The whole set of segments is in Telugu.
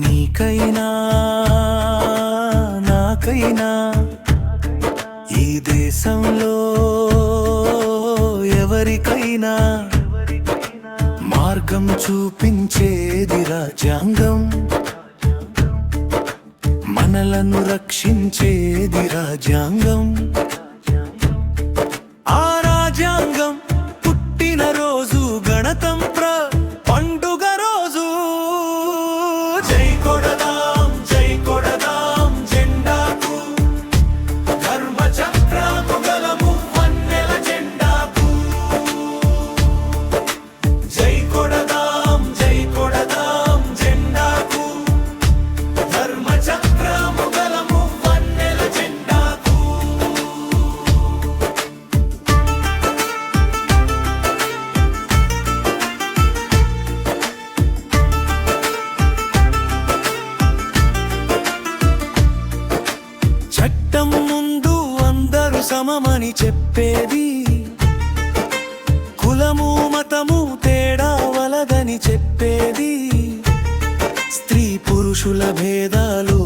నీకైనా నాకైనా ఈ దేశంలో ఎవరికైనా మార్గం చూపించేది రాజ్యాంగం, మనలను రక్షించేది రాజ్యాంగం. ఆ రాజ్యాంగం పుట్టిన రోజు గణతంత్ర పండుగ రోజు. జై కొడదాం జై కొడదాం జెండాకు, ధర్మ చక్రము గలము వన్నెల జెండాకు. జై కొడదాం జెండాకు, ధర్మ చక్రము గలము వన్నెల జెండాకు. చట్టం ముందు అందరూ సమమని చెప్పేది, కులము మతము తేడా వలదని చెప్పేది, స్త్రీ పురుషుల భేదాలు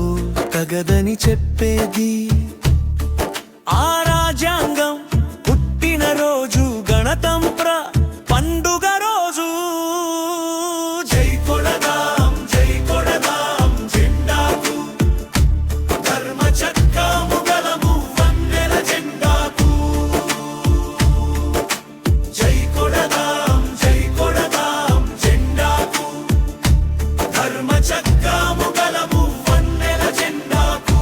తగదని చెప్పేది. ఆ రాజ్యాంగం పుట్టిన రోజు గణతంత్ర పండుగ రోజు. జై కొడదాం జెండాకు, ధర్మ చక్రము గలము వన్నెల జెండాకు. జై కొడదాం జెండాకు, ధర్మ చక్రము గలము వన్నెల జెండాకు.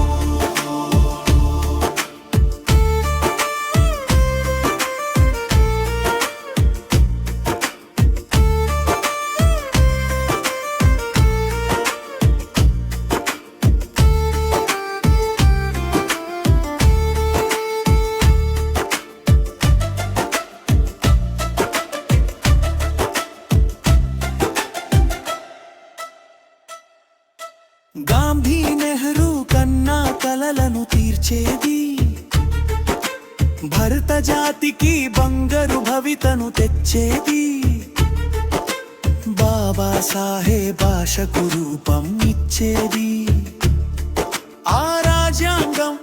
గాంధీ నెహ్రూ కన్నా కలలను తీర్చేది, భరత జాతికి బంగారు భవితను తెచ్చేది, బాబా సాహెబ్ ఆశకు రూపం ఇచ్చేది. ఆ రాజ్యాంగం